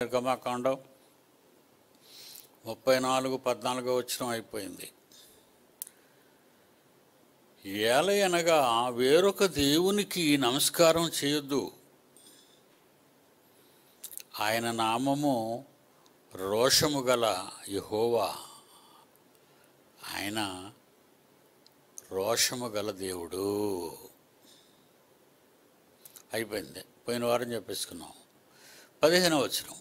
నిర్గమకాండం 34:14 వచనం అయిపోయింది. ఏలయనగా వేరొక దేవునికి నమస్కారం చేయొద్దు, ఆయన నామము రోషము గల యెహోవా, ఆయన రోషము గల దేవుడు. అయిపోయింది, పోయిన వారం చెప్పేసుకున్నాం. 15వ వచనం,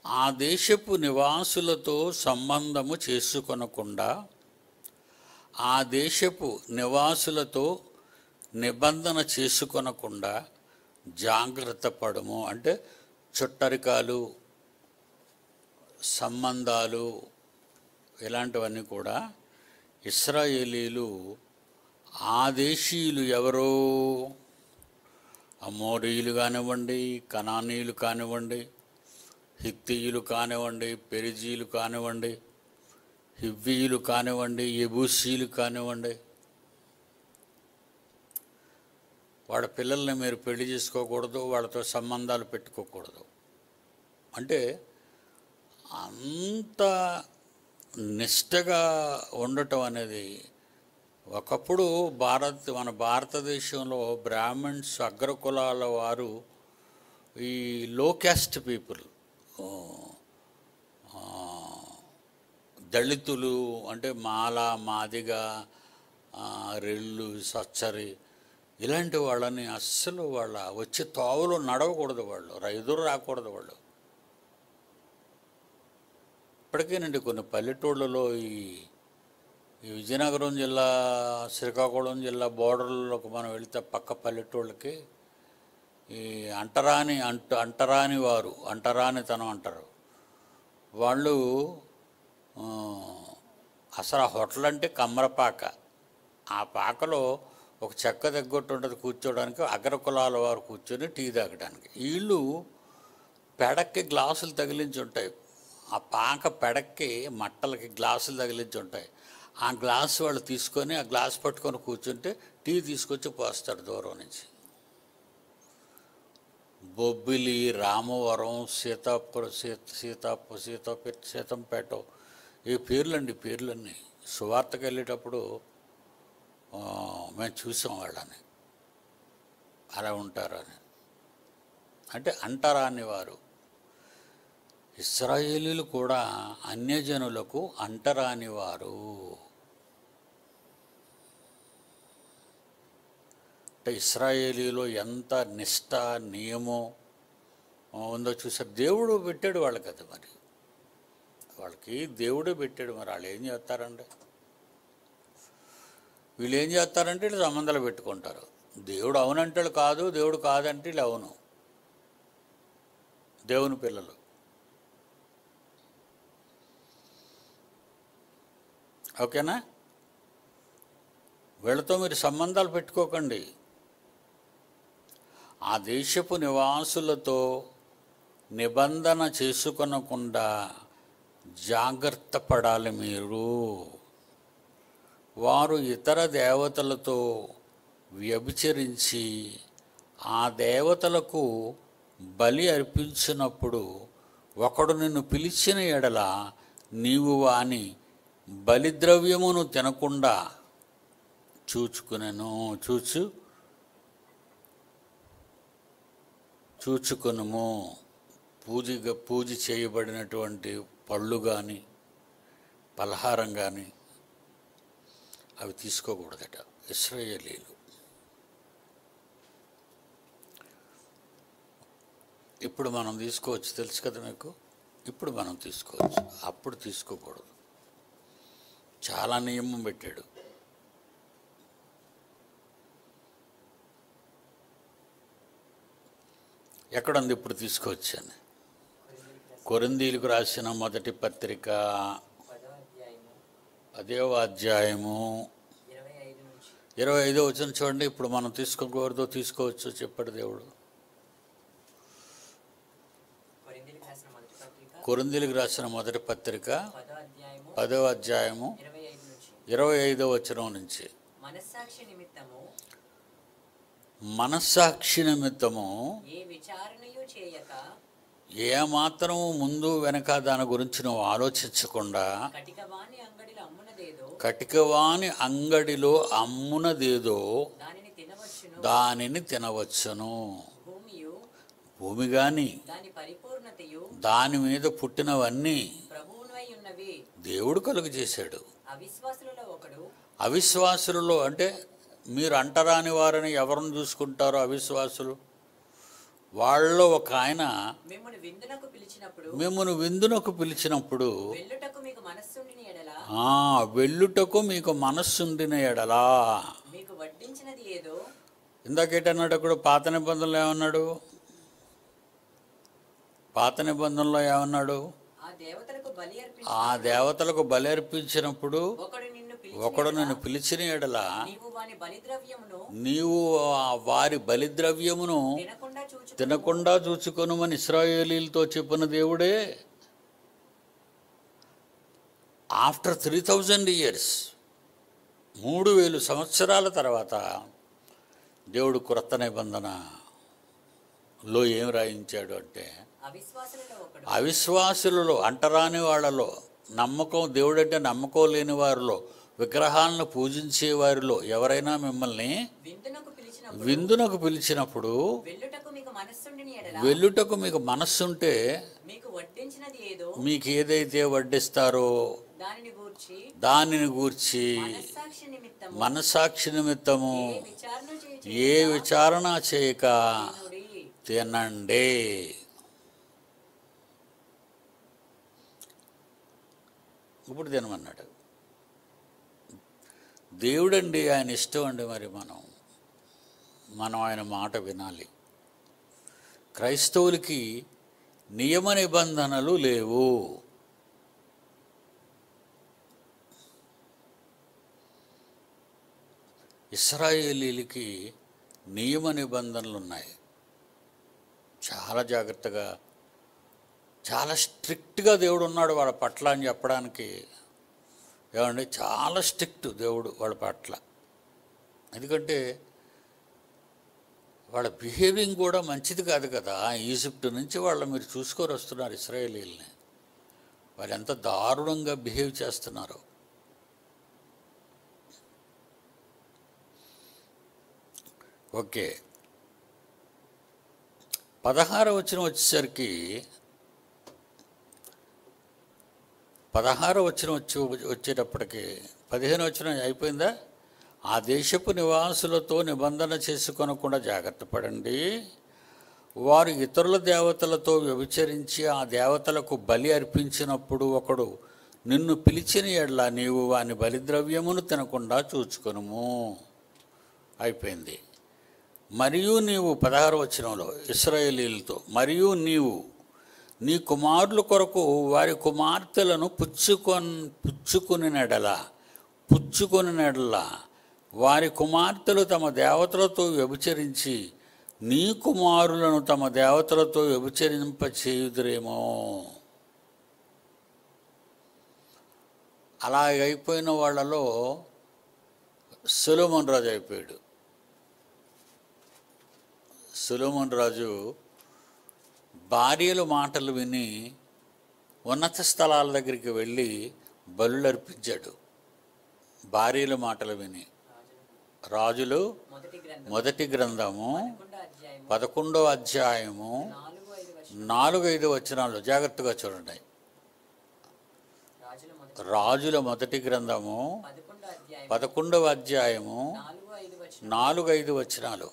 ఆ దేశపు నివాసులతో సంబంధము చేసుకొనకుండా, ఆ దేశపు నివాసులతో నిబంధన చేసుకొనకుండా జాగ్రత్త పడము. అంటే చుట్టరికాలు, సంబంధాలు, ఇలాంటివన్నీ కూడా ఇశ్రాయేలీలు ఆ దేశీయులు ఎవరో, అమోరీయులు కానివ్వండి, కనానీయులు కానివ్వండి, హిత్తీయులు కానివ్వండి, పెరిజీలు కానివ్వండి, హివ్వీయులు కానివ్వండి, యెబూసీయులు కానివ్వండి, వాళ్ళ పిల్లల్ని మీరు పెళ్లి చేసుకోకూడదు, వాళ్ళతో సంబంధాలు పెట్టుకోకూడదు. అంటే అంత నిష్టగా ఉండటం అనేది. ఒకప్పుడు మన భారతదేశంలో బ్రాహ్మణ్స్, అగ్రకులాల వారు, ఈ లో క్యాస్ట్ పీపుల్, దళితులు అంటే మాల, మాదిగ, రెల్లు, సచ్చరి, ఇలాంటి వాళ్ళని అస్సలు వాళ్ళ వచ్చే తోవలు నడవకూడదు, వాళ్ళు ఎదురు రాకూడదు. వాళ్ళు ఇప్పటికేనండి కొన్ని పల్లెటూళ్ళలో ఈ విజయనగరం జిల్లా, శ్రీకాకుళం జిల్లా బోర్డర్లోకి మనం వెళితే పక్క పల్లెటూళ్ళకి ఈ అంటరాని వారు, అంటరానితనం అంటారు వాళ్ళు. అసలు ఆ హోటల్ అంటే కమ్మరపాక, ఆ పాకలో ఒక చెక్క దగ్గొట్టు ఉంటుంది కూర్చోడానికి, అగ్రకులాల వారు కూర్చొని టీ తాగడానికి. వీళ్ళు పెడక్కి గ్లాసులు తగిలించి ఉంటాయి, ఆ పాక పెడక్కి మట్టలకి గ్లాసులు తగిలించి ఉంటాయి. ఆ గ్లాసు వాళ్ళు తీసుకొని ఆ గ్లాస్ పట్టుకొని కూర్చుంటే టీ తీసుకొచ్చి పోస్తాడు దూరం నుంచి. బొబ్బిలి, రామవరం, సీతంపేట, ఈ పేర్లండి, పేర్లన్నీ. సువార్తకు వెళ్ళేటప్పుడు మేము చూసాం వాళ్ళని, అలా ఉంటారని. అంటే అంటరాని వారు. ఇశ్రాయేలీలు కూడా అన్యజనులకు అంటరాని వారు. అంటే ఇశ్రాయేలీలో ఎంత నిష్ఠ, నియమం ఉందో చూసారు. దేవుడు పెట్టాడు వాళ్ళకి అది. మరి వాళ్ళకి దేవుడే పెట్టాడు. మరి వాళ్ళు ఏం చేస్తారండి? వీళ్ళు ఏం చేస్తారంటే వీళ్ళు సంబంధాలు పెట్టుకుంటారు. దేవుడు అవునంటే కాదు, దేవుడు కాదంటే వీళ్ళు అవును. దేవుని పిల్లలు. ఓకేనా? వీళ్ళతో మీరు సంబంధాలు పెట్టుకోకండి. ఆ దేశపు నివాసులతో నిబంధన చేసుకొనకుండా జాగ్రత్త పడాలి మీరు. వారు ఇతర దేవతలతో వ్యభిచరించి ఆ దేవతలకు బలి అర్పించినప్పుడు ఒకడు నిన్ను పిలిచిన ఎడల నీవు వాని బలిద్రవ్యమును తినకుండా చూచుకొనుము. పూజ చేయబడినటువంటి పళ్ళు కానీ పలహారం కానీ అవి తీసుకోకూడదట ఇశ్రాయేలీలు. ఇప్పుడు మనం తీసుకోవచ్చు, తెలుసు కదా మీకు. ఇప్పుడు మనం తీసుకోవచ్చు, అప్పుడు తీసుకోకూడదు. చాలా నియమం పెట్టాడు. ఎక్కడుంది ఇప్పుడు తీసుకోవచ్చని? కొరింథీయులకు రాసిన మొదటి పత్రిక 10వ అధ్యాయము 25వ వచనం చూడండి. ఇప్పుడు మనం తీసుకోకూడదు, తీసుకోవచ్చు చెప్పాడు దేవుడు. కొరింథీయులకు రాసిన మొదటి పత్రిక 10వ అధ్యాయము 25వ వచనం నుంచి, మనస్సాక్షి నిమిత్తము ఏ విచారణయు చేయక ఏమాత్రం ముందు వెనక దాని గురించి నువ్వు ఆలోచించకుండా కటికవాని అంగడిలో అమ్మునదేదో దానిని తినవచ్చును. భూమి గాని దాని మీద పుట్టినవన్నీ దేవుడు కలుగు చేశాడు. అవిశ్వాసులలో అంటే మీరు అంటరాని వారని ఎవరిని చూసుకుంటారో అవిశ్వాసులు, వాళ్ళలో ఒక ఆయన మిమ్మల్ని విందునకు పిలిచినప్పుడు వెళ్ళుటకు మీకు మనస్సుండిన ఎడలా. ఇందాకేటన్నాడు అక్కడ పాత నిబంధనలో ఏమన్నాడు? పాత నిబంధనలో ఏమన్నాడు? ఆ దేవతలకు బలి అర్పించినప్పుడు ఒకడు నిన్ను పిలిచిన ఎడల నీవు వారి బలిద్రవ్యమును తినకుండా చూచుకొనుమని ఇశ్రాయేలీలతో చెప్పిన దేవుడే ఆఫ్టర్ 3000 years 3000 సంవత్సరాల తర్వాత దేవుడు క్రొత్త నిబంధనలో ఏం రాయించాడు అంటే, అవిశ్వాసులలో అంటరాని వాళ్ళలో, నమ్మకం దేవుడంటే నమ్మకం లేని వారిలో, విగ్రహాలను పూజించే వారిలో ఎవరైనా మిమ్మల్ని విందునకు పిలిచినప్పుడు వెళ్ళుటకు మీకు మనస్సుంటే మీకు ఏదైతే వడ్డిస్తారో దానిని గూర్చి మనస్సాక్షి నిమిత్తము ఏ విచారణ చేయక తినండి. ఇప్పుడు తినమన్నాడు దేవుడండి. ఆయన ఇష్టం అండి. మరి మనం ఆయన మాట వినాలి. క్రైస్తవులకి నియమ నిబంధనలు లేవు. ఇశ్రాయేలీలకి నియమ నిబంధనలు ఉన్నాయి. చాలా జాగ్రత్తగా, చాలా స్ట్రిక్ట్గా దేవుడు ఉన్నాడు వాళ్ళ పట్ల అని చెప్పడానికి ఏమండి, చాలా స్ట్రిక్ట్ దేవుడు వాళ్ళ పట్ల. ఎందుకంటే వాళ్ళ బిహేవింగ్ కూడా మంచిది కాదు కదా. ఈజిప్ట్ నుంచి వాళ్ళు మీరు చూసుకొని వస్తున్నారు ఇశ్రాయేలీల్ని, వాళ్ళు ఎంత దారుణంగా బిహేవ్ చేస్తున్నారు. ఓకే, 16వ వచనం వచ్చేసరికి 16వ వచనం వచ్చేటప్పటికి 15వ వచనం అయిపోయిందా? ఆ దేశపు నివాసులతో నిబంధన చేసుకొనకుండా జాగ్రత్త పడండి. వారు ఇతరుల దేవతలతో వ్యభిచరించి ఆ దేవతలకు బలి అర్పించినప్పుడు ఒకడు నిన్ను పిలిచిన ఎడల నీవు వాని బలిద్రవ్యమును తినకుండా చూచుకొనుము. అయిపోయింది. మరియు నీవు 16వ వచనంలో ఇశ్రాయేలీలతో, మరియు నీవు నీ కుమారుల కొరకు వారి కుమార్తెలను పుచ్చుకొనినెడల వారి కుమార్తెలు తమ దేవతలతో వ్యభిచరించి నీ కుమారులను తమ దేవతలతో వ్యభిచరింపచేయుదురేమో. అలాగైపోయిన వాళ్ళలో సొలొమోను రాజు అయిపోయాడు. సొలొమోను రాజు భార్యల మాటలు విని ఉన్నత స్థలాల దగ్గరికి వెళ్ళి బలులు అర్పించాడు. భార్యల మాటలు విని. రాజులు మొదటి గ్రంథము 11వ అధ్యాయము 4-5 వచనాలు జాగ్రత్తగా చూడండి. రాజుల మొదటి గ్రంథము 11వ అధ్యాయము 4-5 వచనాలు.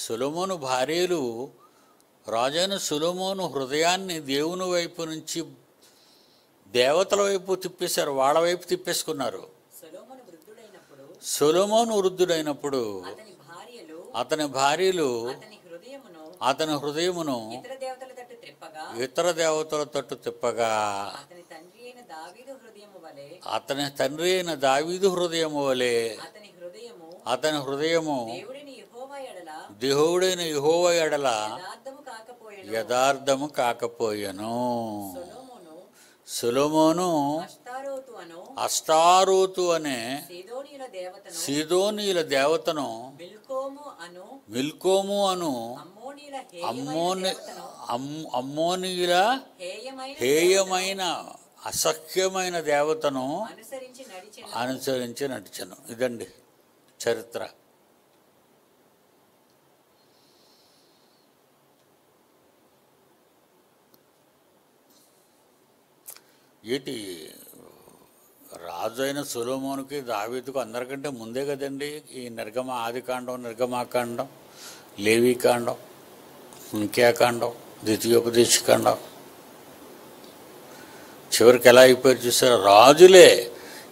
సొలొమోను భార్యలు రాజైన సొలొమోను హృదయాన్ని దేవుని వైపు నుంచి దేవతల వైపు తిప్పేశారు, వాళ్ళ వైపు తిప్పేసుకున్నారు. సొలొమోను వృద్ధుడైనప్పుడు అతని భార్యలు అతని హృదయమును ఇతర దేవతల తట్టు తిప్పగా అతని తండ్రి అయిన దావీదు హృదయము వలె అతని హృదయము దేవుడైన యెహోవా ఎడల యథార్థము కాకపోయెను. సొలొమోను అష్టారోతు అనే సీదోనీయుల దేవతను మిల్కోము అను అమ్మోనీయుల హేయమైన అసహ్యమైన దేవతను అనుసరించి నడిచెను. ఇదండి చరిత్ర. ఏంటి రాజు అయిన సొలొమోనుకి దావీదుకు అందరికంటే ముందే కదండి ఈ ఆదికాండం, నిర్గమాకాండం, లేవీకాండం, సంఖ్యాకాండం, ద్వితీయోపదేశకాండం. చివరికి ఎలా అయిపోయారు చూసారు? రాజులే,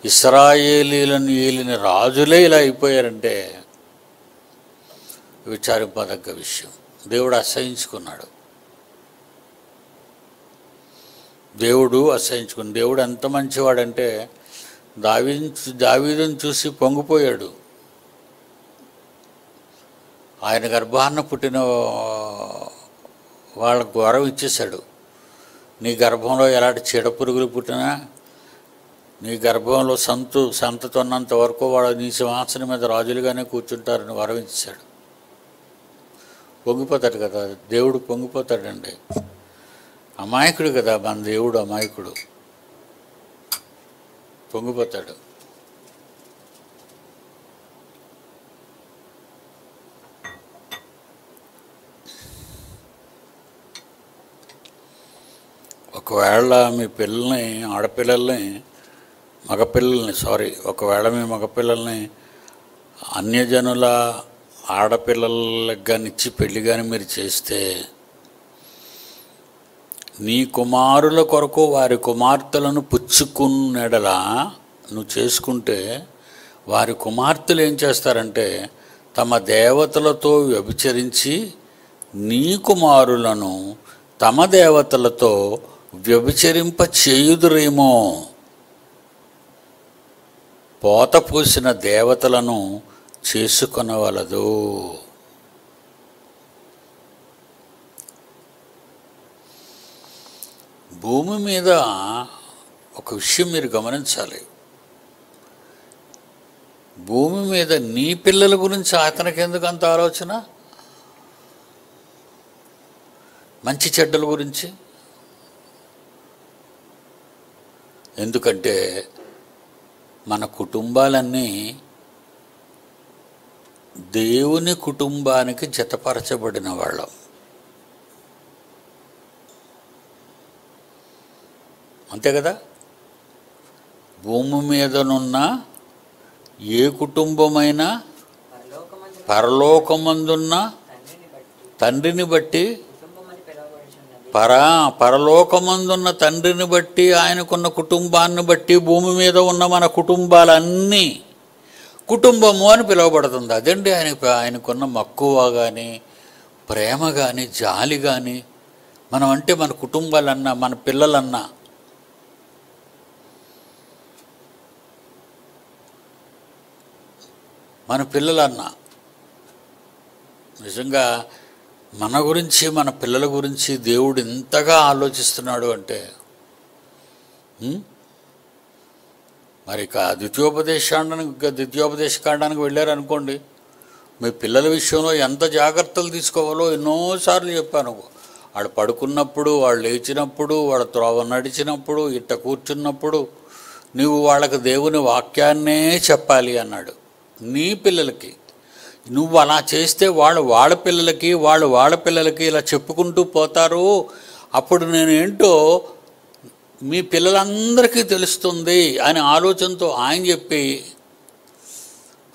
ఇశ్రాయేలీలను ఏలిన రాజులే ఇలా అయిపోయారంటే విచారింపదగ్గ విషయం. దేవుడు అసహించుకున్నాడు. దేవుడు ఎంత మంచివాడంటే దావీదును చూసి పొంగిపోయాడు. ఆయన గర్భాన పుట్టిన వాళ్ళకు వరం ఇచ్చేశాడు. నీ గర్భంలో ఎలాంటి చీడపురుగులు పుట్టినా నీ గర్భంలో సంతతున్నంత వరకు వాడు నీ సింహాసనం మీద రాజులుగానే కూర్చుంటారని వరం ఇచ్చాడు. పొంగిపోతాడు కదా దేవుడు, పొంగిపోతాడండి. అమాయకుడు కదా మన దేవుడు, అమాయకుడు, పొంగిపోతాడు. ఒకవేళ మీ పిల్లల్ని, ఆడపిల్లల్ని, ఒకవేళ మీ మగపిల్లల్ని అన్యజనుల ఆడపిల్లలకు కానీ ఇచ్చి పెళ్లి కానీ మీరు చేస్తే, నీ కుమారుల కొరకు వారి కుమార్తెలను పుచ్చుకున్నెడలా నువ్వు చేసుకుంటే, వారి కుమార్తెలు ఏం చేస్తారంటే తమ దేవతలతో వ్యభిచరించి నీ కుమారులను తమ దేవతలతో వ్యభిచరింప చేయుదురేమో. పోత పూసిన దేవతలను చేసుకొనవలదు. భూమి మీద ఒక విషయం మీరు గమనించాలి. భూమి మీద నీ పిల్లల గురించి అతనికి ఎందుకు అంత ఆలోచన? మంచి చెడ్డల గురించి. ఎందుకంటే మన కుటుంబాలన్నీ దేవుని కుటుంబానికి జతపరచబడిన వాళ్ళం. అంతే కదా? భూమి మీదనున్న ఏ కుటుంబమైనా పరలోకమందున్న తండ్రిని బట్టి, పరలోకమందున్న తండ్రిని బట్టి, ఆయనకున్న కుటుంబాన్ని బట్టి భూమి మీద ఉన్న మన కుటుంబాలన్నీ కుటుంబము అని పిలువబడుతుంది. అదండి ఆయనకున్న మక్కువ కానీ, ప్రేమ కానీ, జాలి కానీ. మనం అంటే మన కుటుంబాలన్నా, మన పిల్లలన్నా. మన పిల్లలన్నా నిజంగా మన గురించి, మన పిల్లల గురించి దేవుడు ఎంతగా ఆలోచిస్తున్నాడు అంటే, మరి ఇక ద్వితీయోపదేశకాండానికి వెళ్ళారనుకోండి, మీ పిల్లల విషయంలో ఎంత జాగ్రత్తలు తీసుకోవాలో ఎన్నోసార్లు చెప్పాను. వాడు పడుకున్నప్పుడు, వాళ్ళు లేచినప్పుడు, వాళ్ళ త్రోవ నడిచినప్పుడు, ఇట్ట కూర్చున్నప్పుడు నువ్వు వాళ్ళకి దేవుని వాక్యాన్నే చెప్పాలి అన్నాడు. నీ పిల్లలకి నువ్వు అలా చేస్తే వాళ్ళ పిల్లలకి ఇలా చెప్పుకుంటూ పోతారు. అప్పుడు నేనేంటో మీ పిల్లలందరికీ తెలుస్తుంది అని ఆలోచనతో ఆయన చెప్పి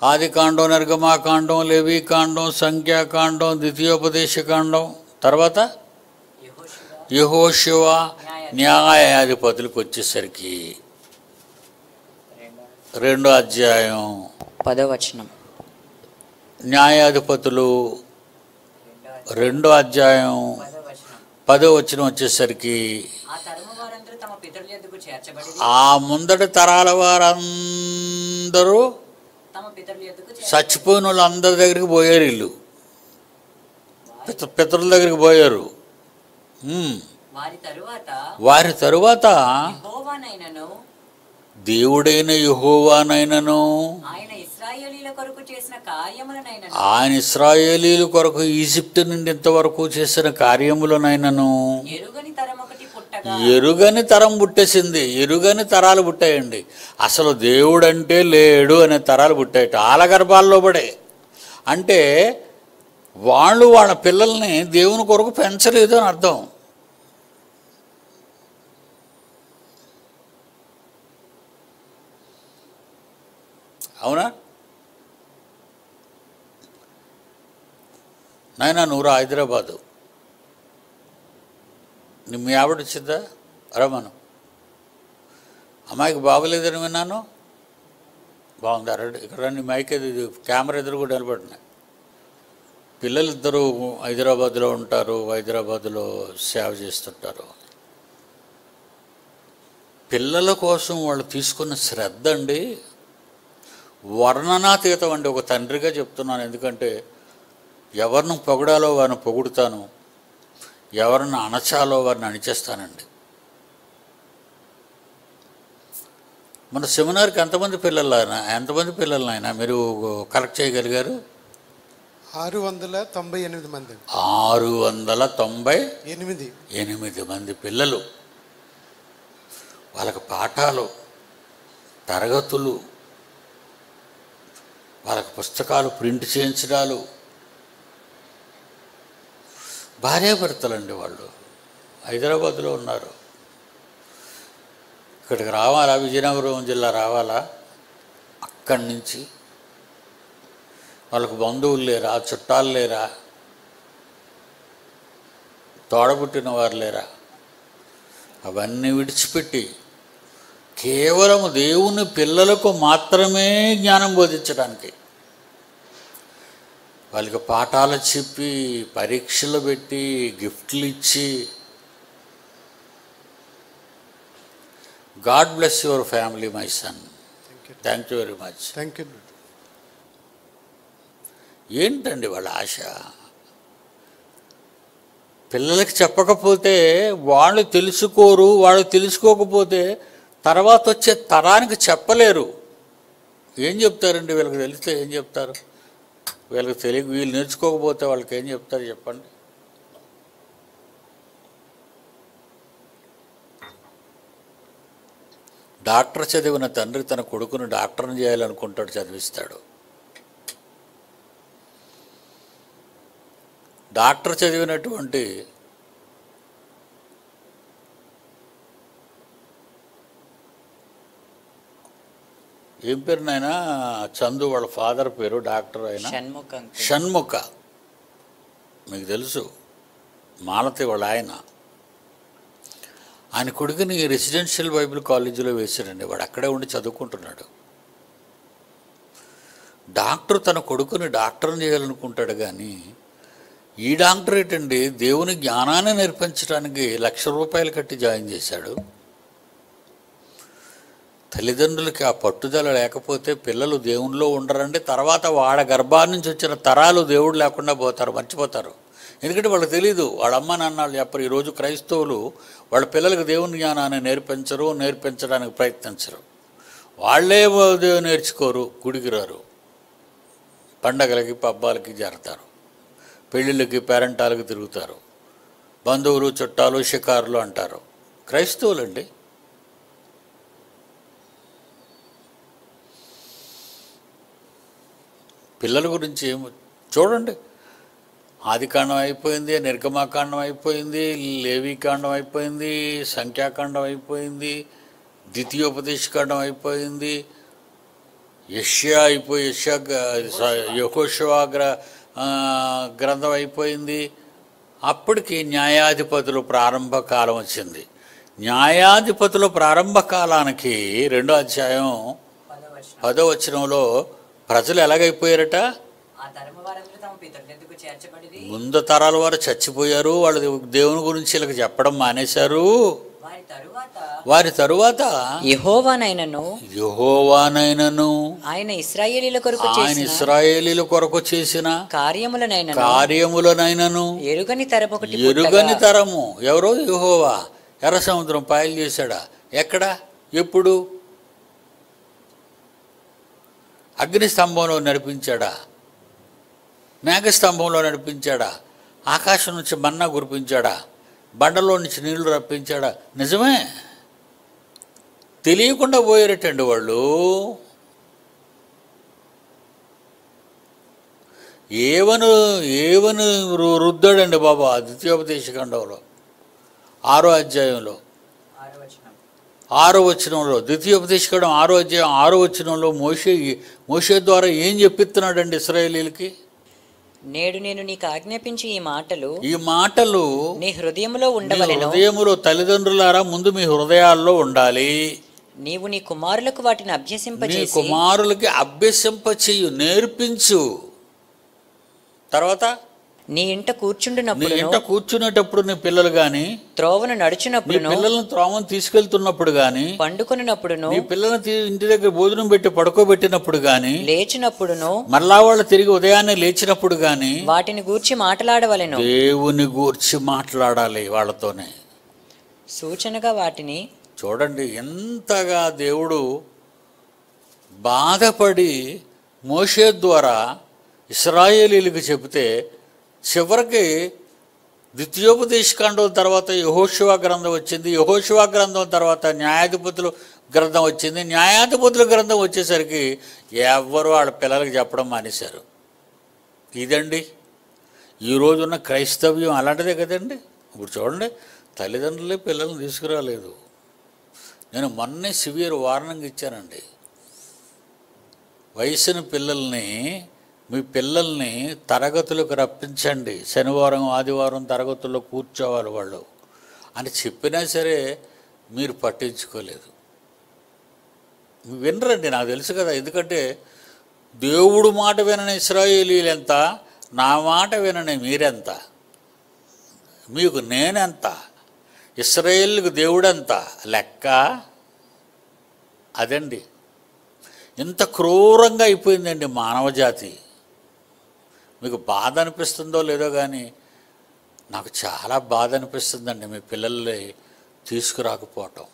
ఆదికాండం, నిర్గమాకాండం, లేవీకాండం, సంఖ్యాకాండం, ద్వితీయోపదేశకాండం, తర్వాత యెహోషువ, న్యాయాధిపతులకు వచ్చేసరికి 2వ అధ్యాయం 10వ వచనం. న్యాయాధిపతులు 2వ అధ్యాయం 10వ వచనం వచ్చేసరికి ఆ ముందటి తరాల వారందరూ చచ్చిపోయిన వాళ్ళందరి దగ్గరికి పోయారు. వీళ్ళు పితరుల దగ్గరికి పోయారు. వారి తరువాత దేవుడైన యెహోవానైనను ఆయన ఇశ్రాయేలీయుల కొరకు చేసిన కార్యములనైనను ఆయన ఇశ్రాయేలీయుల కొరకు ఈజిప్ట్ నుండి ఇంతవరకు చేసిన కార్యములనైనను ఎరుగని తరం ఒకటి పుట్టగా ఎరుగని తరం పుట్టేసింది. ఎరుగని తరాలు పుట్టాయండి. అసలు దేవుడంటే లేడు అనే తరాలు పుట్టాయట ఆలగర్భాల్లో పడే. అంటే వాళ్ళు వాళ్ళ పిల్లల్ని దేవుని కొరకు పెంచలేదు అని అర్థం. అవునా నాయనా? నువ్వు హైదరాబాదు, మీ ఆవిడ వచ్చిందా? రమ్మను. అమ్మాయికి బాగోలేదని విన్నాను. బాగుంది. అరడు ఇక్కడ నీ మైక్ కెమెరా ఎదురు కూడా నిలబడినాయి. పిల్లలిద్దరూ హైదరాబాద్లో ఉంటారు, హైదరాబాద్లో సేవ చేస్తుంటారు. పిల్లల కోసం వాళ్ళు తీసుకున్న శ్రద్ధ అండి వర్ణనాతీతం అండి. ఒక తండ్రిగా చెప్తున్నాను. ఎందుకంటే ఎవరిని పొగడాలో వారిని పొగుడుతాను, ఎవరిని అణచాలో వారిని అణిచేస్తానండి. మన సెమినార్కి ఎంతమంది పిల్లలైనా మీరు కలెక్ట్ చేయగలిగారు? 698 మంది. 698 మంది పిల్లలు. వాళ్ళకి పాఠాలు, తరగతులు, వాళ్ళకి పుస్తకాలు ప్రింట్ చేయించడాలు. భార్యాభర్తలండి వాళ్ళు హైదరాబాద్లో ఉన్నారు. ఇక్కడికి రావాలా, విజయనగరం జిల్లా రావాలా, అక్కడి నుంచి వాళ్ళకు బంధువులు లేరా, చుట్టాలు లేరా, తోడబుట్టిన వారు లేరా? అవన్నీ విడిచిపెట్టి కేవలం దేవుని పిల్లలకు మాత్రమే జ్ఞానం బోధించడానికి వాళ్ళకి పాఠాలు చెప్పి, పరీక్షలు పెట్టి, గిఫ్ట్లు ఇచ్చి. God bless your family my son. Thank you very much. Thank you. ఏంటండి వాళ్ళ ఆశ? పిల్లలకి చెప్పకపోతే వాళ్ళు తెలుసుకోరు, వాళ్ళు తెలుసుకోకపోతే తర్వాత వచ్చే తరానికి చెప్పలేరు. ఏం చెప్తారండి? వీళ్ళకి తెలిస్తే ఏం చెప్తారు? వీళ్ళకి తెలియక వీళ్ళు నేర్చుకోకపోతే వాళ్ళకి ఏం చెప్తారు చెప్పండి? డాక్టర్ చదివిన తండ్రి తన కొడుకును డాక్టర్ని చేయాలనుకుంటాడు, చదివిస్తాడు. డాక్టర్ చదివినటువంటి ఏం పేరు నాయన? చందు వాళ్ళ ఫాదర్ పేరు డాక్టర్ అయినా షణ్ముఖ. మీకు తెలుసు, మాలతి వాళ్ళ ఆయన కొడుకుని రెసిడెన్షియల్ బైబిల్ కాలేజీలో వేశారండి. వాడు అక్కడే ఉండి చదువుకుంటున్నాడు. డాక్టర్ తన కొడుకుని డాక్టర్ని చేయాలనుకుంటాడు. కానీ ఈ డాక్టర్ ఏంటండి, దేవుని జ్ఞానాన్ని నేర్పించడానికి ₹1,00,000 కట్టి జాయిన్ చేశాడు. తల్లిదండ్రులకి ఆ పట్టుదల లేకపోతే పిల్లలు దేవునిలో ఉండరండి. తర్వాత వాళ్ళ గర్భాన్ని నుంచి వచ్చిన తరాలు దేవుడు లేకుండా పోతారు, మర్చిపోతారు. ఎందుకంటే వాళ్ళకి తెలీదు, వాళ్ళ అమ్మ నాన్నలు చెప్పరు. ఈరోజు క్రైస్తవులు వాళ్ళ పిల్లలకు దేవుని జ్ఞానాన్ని నేర్పించడానికి ప్రయత్నించరు. వాళ్ళే నేర్చుకోరు, గుడికి రారు, పండగలకి పబ్బాలకి జరుగుతారు, పెళ్ళిళ్ళకి పేరెంటాలకు తిరుగుతారు, బంధువులు చుట్టాలు షికారులు అంటారు. క్రైస్తవులండి. పిల్లల గురించి ఏమో చూడండి. ఆదికాండం అయిపోయింది, నిర్గమాకాండం అయిపోయింది, లేవీకాండం అయిపోయింది, సంఖ్యాకాండం అయిపోయింది, ద్వితీయోపదేశకాండం అయిపోయింది, యెహోషువ గ్రంథం అయిపోయింది. అప్పటికి న్యాయాధిపతులు ప్రారంభ కాలం వచ్చింది. న్యాయాధిపతుల ప్రారంభ కాలానికి 2వ అధ్యాయం 10వ వచనంలో ప్రజలు ఎలాగైపోయారట? ముందు తరాల వారు చచ్చిపోయారు. వాళ్ళు దేవుని గురించి వీళ్ళకి చెప్పడం మానేశారు. వారి తరువాత యెహోవానైనను ఆయన ఇశ్రాయేలీయుల కొరకు చేసిన కార్యములనైనను ఎరుగని తరము. ఎవరో? యెహోవా. ఎర్ర సముద్రం పాయలు చేశాడా? ఎక్కడ? ఎప్పుడు? అగ్నిస్తంభంలో నడిపించాడా, మేఘస్తంభంలో నడిపించాడా, ఆకాశం నుంచి మన్నా కురిపించాడా, బండలో నుంచి నీళ్లు రప్పించాడా? నిజమే. తెలియకుండా పోయారటండి వాళ్ళు. ఏవను ఏవను రుద్దాడండి బాబా ద్వితీయోపదేశకాండంలో 6వ అధ్యాయంలో 6వ వచనంలో, ద్వితీయోపదేశకాండం 6వ అధ్యాయం 6వ వచనంలో మోషే ద్వారా ఏం చెప్పిస్తున్నాడండి ఇశ్రాయేలీయులకి? నేడు నేను నీకు ఆజ్ఞాపించి ఈ మాటలు నీ హృదయములో ఉండవలెను. హృదయములో తల్లిదండ్రులారా ముందు మీ హృదయాల్లో ఉండాలి. నీవు నీ కుమారులకు వాటిని అభ్యసింపచేసి, కుమారులకి అభ్యసింపచేయు, నేర్పించు. తర్వాత నీ ఇంట కూర్చునేటప్పుడు నీ పిల్లలు గాని, త్రోవను నడుచునప్పుడు, పిల్లలను త్రోవను తీసుకెళ్తున్నప్పుడు గాని, పండుకొనినప్పుడును, నీ పిల్లలను ఇంటి దగ్గర భోజనం పెట్టి పడుకోబెట్టినప్పుడు గాని, లేచినప్పుడును, మళ్ళా వాళ్ళు తిరిగి ఉదయాన్నే లేచినప్పుడు గాని వాటిని గూర్చి మాట్లాడవలెను. దేవుని గూర్చి మాట్లాడాలి వాళ్ళతోనే. సూచనగా వాటిని చూడండి ఎంతగా దేవుడు బాధపడి మోషే ద్వారా ఇశ్రాయేలీయులకు చెబితే, చివరికి ద్వితీయోపదేశకాండం తర్వాత యెహోషువ గ్రంథం వచ్చింది. యెహోషువ గ్రంథం తర్వాత న్యాయాధిపతుల గ్రంథం వచ్చింది. న్యాయాధిపతుల గ్రంథం వచ్చేసరికి ఎవ్వరు వాళ్ళ పిల్లలకి చెప్పడం మానేశారు. ఇదండి ఈరోజున్న క్రైస్తవ్యం. అలాంటిదే కదండి. ఇప్పుడు చూడండి, తల్లిదండ్రులే పిల్లల్ని తీసుకురాలేదు. నేను మొన్నే సివియర్ వార్నింగ్ ఇచ్చానండి. వయసుని పిల్లల్ని, మీ పిల్లల్ని తరగతులకు రప్పించండి, శనివారం ఆదివారం తరగతుల్లో కూర్చోవాలి వాళ్ళు అని చెప్పినా సరే మీరు పట్టించుకోలేదు. వినరండి, నాకు తెలుసు కదా. ఎందుకంటే దేవుడు మాట వినని ఇశ్రాయేలీయులు ఎంత, నా మాట వినని మీరెంత, మీకు నేనెంత, ఇశ్రాయేలుకు దేవుడెంత లెక్క. అదండి, ఇంత క్రూరంగా అయిపోయిందండి మానవ జాతి. మీకు బాధ అనిపిస్తుందో లేదో కానీ నాకు చాలా బాధ అనిపిస్తుందండి మీ పిల్లల్ని తీసుకురాకపోవటం.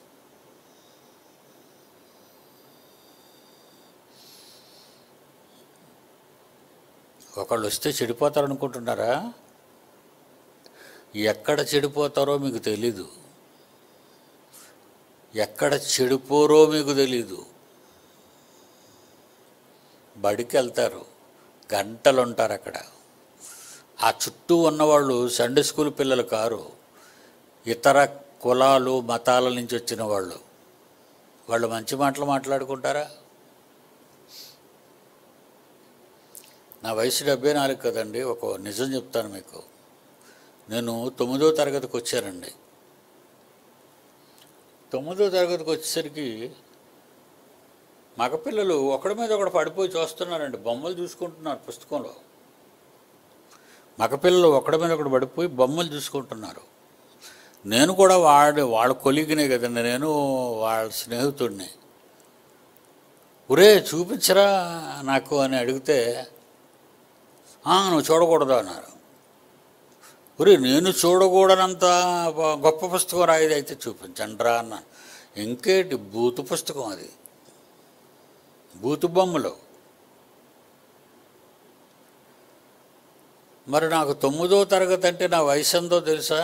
ఒకళ్ళు వస్తే చెడిపోతారు అనుకుంటున్నారా? ఎక్కడ చెడిపోతారో మీకు తెలీదు, ఎక్కడ చెడిపోరో మీకు తెలీదు. బడికి వెళ్తారు, గంటలు ఉంటారు అక్కడ. ఆ చుట్టూ ఉన్నవాళ్ళు సండే స్కూల్ పిల్లలు కారు, ఇతర కులాలు మతాల నుంచి వచ్చిన వాళ్ళు. వాళ్ళు మంచి మాటలు మాట్లాడుకుంటారా? నా వయసు 74 కదండి. ఒక నిజం చెప్తాను మీకు. నేను 9వ తరగతికి వచ్చానండి. 9వ తరగతికి వచ్చేసరికి మగపిల్లలు ఒకడి మీద ఒకడు పడిపోయి చూస్తున్నారండి, బొమ్మలు చూసుకుంటున్నారు పుస్తకంలో. మగపిల్లలు ఒకడి మీద ఒకడు పడిపోయి బొమ్మలు చూసుకుంటున్నారు. నేను కూడా వాళ్ళ కొలిగినే కదండి, నేను వాళ్ళ స్నేహితుడిని. ఒరే చూపించరా నాకు అని అడిగితే, నువ్వు చూడకూడదు అన్నారు. ఒరే నేను చూడకూడనంత గొప్ప పుస్తకం రాయిది అయితే చూపించండి రా అన్నాను. ఇంకేంటి, బూతు పుస్తకం అది, బూతు బొమ్మలు. మరి నాకు 9వ తరగతి అంటే నా వయసు ఎంతో తెలుసా?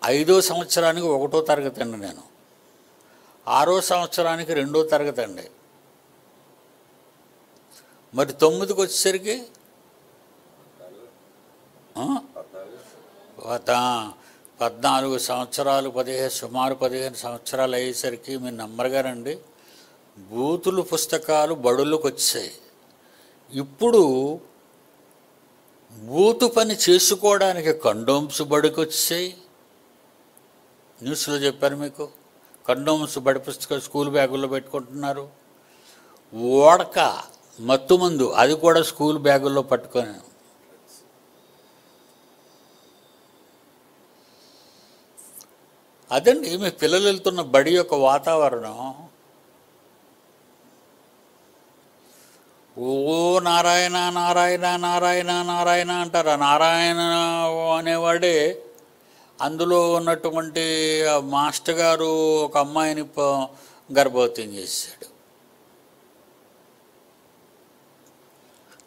5వ సంవత్సరానికి 1వ తరగతి అండి నేను, 6వ సంవత్సరానికి 2వ తరగతి అండి. మరి 9కి వచ్చేసరికి 14 సంవత్సరాలు, సుమారు 15 సంవత్సరాలు అయ్యేసరికి మీరు నమ్మరుగానండి, బూతులు పుస్తకాలు బడులకు వచ్చాయి. ఇప్పుడు బూతు పని చేసుకోవడానికి కండోమ్స్ బడికి వచ్చాయి. న్యూస్లో చెప్పారు మీకు, కండోమ్స్ బడి పుస్తకాలు స్కూల్ బ్యాగుల్లో పెట్టుకుంటున్నారు. ఓడక మత్తు మందు అది కూడా స్కూల్ బ్యాగుల్లో పట్టుకొని. అదండి మీ పిల్లలు వెళ్తున్న బడి యొక్క వాతావరణం. ఓ నారాయణ నారాయణ నారాయణ నారాయణ అంటారు. ఆ నారాయణ అనేవాడే అందులో ఉన్నటువంటి మాస్టర్ గారు ఒక అమ్మాయిని గర్భవతిని చేశాడు.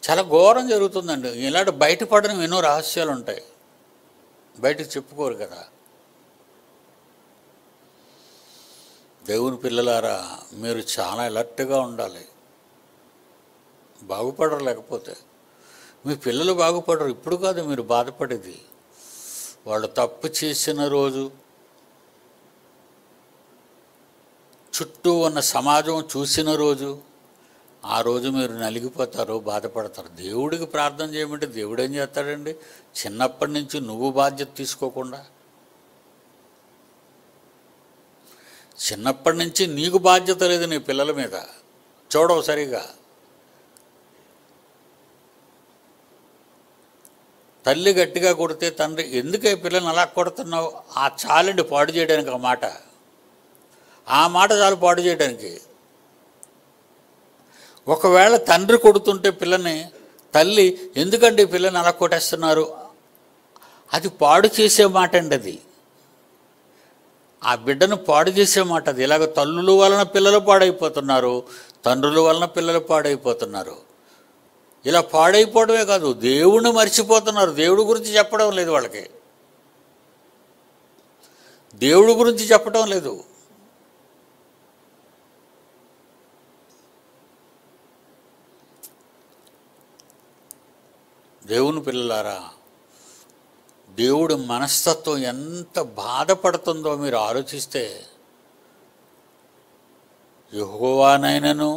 చాలా ఘోరం జరుగుతుందండి. ఇలాంటి బయటపడని ఎన్నో రహస్యాలు ఉంటాయి, బయటకు చెప్పుకోరు కదా. దేవుని పిల్లలారా, మీరు చాలా అలర్ట్గా ఉండాలి. బాగుపడరు, లేకపోతే మీ పిల్లలు బాగుపడరు. ఇప్పుడు కాదు మీరు బాధపడేది, వాళ్ళు తప్పు చేసిన రోజు, చుట్టూ ఉన్న సమాజం చూసిన రోజు, ఆ రోజు మీరు నలిగిపోతారు, బాధపడతారు. దేవుడికి ప్రార్థన చేయమంటే దేవుడు ఏం చేస్తాడండి? చిన్నప్పటి నుంచి నువ్వు బాధ్యత తీసుకోకుండా, చిన్నప్పటి నుంచి నీకు బాధ్యత లేదు నీ పిల్లల మీద, చూడవు సరిగా. తల్లి గట్టిగా కొడితే తండ్రి ఎందుకే పిల్లల్ని అలా కొడుతున్నావు, ఆ చాలండి పాడు చేయడానికి. ఆ మాట చాలు పాడు చేయడానికి. ఒకవేళ తండ్రి కొడుతుంటే పిల్లని, తల్లి ఎందుకంటే పిల్లని అలా కొట్టేస్తున్నారు, అది పాడు చేసే మాట అండి. అది ఆ బిడ్డను పాడు చేసే మాట. అది ఇలాగ తల్లుల వలన పిల్లలు పాడైపోతున్నారు, తండ్రుల వలన పిల్లలు పాడైపోతున్నారు. ఇలా పాడైపోవడమే కాదు, దేవుణ్ణి మర్చిపోతున్నారు. దేవుడి గురించి చెప్పడం లేదు వాళ్ళకి, దేవుడి గురించి చెప్పడం లేదు. దేవుని పిల్లలారా, దేవుడి మనస్తత్వం ఎంత బాధపడుతుందో మీరు ఆలోచిస్తే, యెహోవానైనను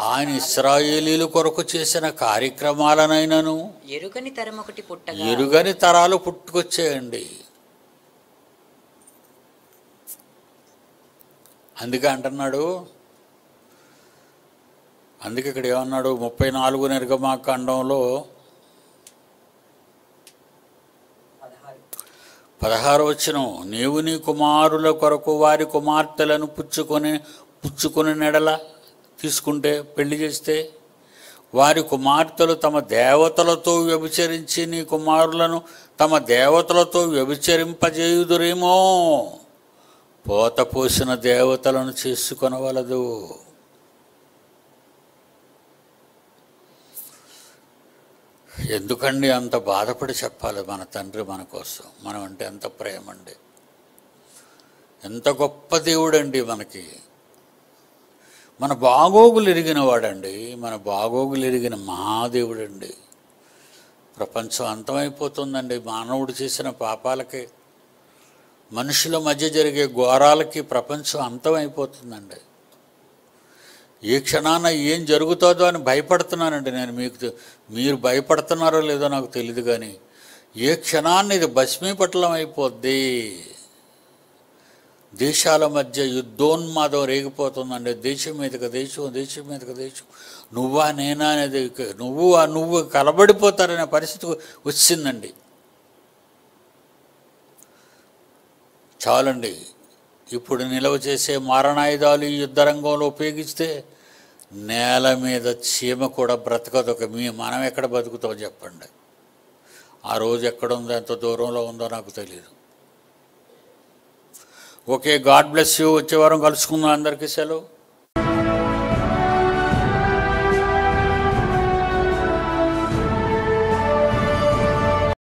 ఆయన ఇశ్రాయేలీల కొరకు చేసిన కార్యక్రమాలనైనను ఎరుగని తరాలు పుట్టుకొచ్చేయండి. అందుకే అంటున్నాడు, అందుకే ఇక్కడ ఏమన్నాడు 34 నిర్గమాకాండంలో 16 వచనం, నీవు నీ కుమారుల కొరకు వారి కుమార్తెలను పుచ్చుకొని నెడల తీసుకుంటే, పెళ్లి చేస్తే, వారి కుమార్తెలు తమ దేవతలతో వ్యభిచరించి నీ కుమారులను తమ దేవతలతో వ్యభిచరింపజేయుదురేమో, పోత పోసిన దేవతలను చేసుకొనవలదు. ఎందుకండి అంత బాధపడి చెప్పాలి మన తండ్రి మన కోసం? మనం అంటే ఎంత ప్రేమ అండి, ఎంత గొప్ప దేవుడండి మనకి. మన బాగోగులు ఎరిగిన వాడండి, మన బాగోగులు ఎరిగిన మహాదేవుడండి. ప్రపంచం అంతమైపోతుందండి మానవుడు చేసిన పాపాలకి, మనుషుల మధ్య జరిగే ఘోరాలకి ప్రపంచం అంతమైపోతుందండి. ఏ క్షణాన ఏం జరుగుతుందో అని భయపడుతున్నానండి నేను. మీరు భయపడుతున్నారో లేదో నాకు తెలియదు, కానీ ఏ క్షణాన్ని ఇది భస్మీపట్లం అయిపోద్ది. దేశాల మధ్య యుద్ధోన్మాదం రేగిపోతుందండి. దేశం మీదకి దేశం, దేశం మీదకి దేశం, నువ్వా నేనా అనేది, నువ్వు కలబడిపోతారనే పరిస్థితి వచ్చిందండి. చాలండి. ఇప్పుడు నిలవ చేసే మారణాయుధాలు ఈ యుద్ధరంగంలో ఉపయోగిస్తే నేల మీద చీమ కూడా బ్రతకదు. మనం ఎక్కడ బతుకుతాం చెప్పండి? ఆ రోజు ఎక్కడుందో, ఎంత దూరంలో ఉందో నాకు తెలియదు. Okay, God bless you. వచ్చే వారం కలుసుకుందాం. అందరికీ సెలవు.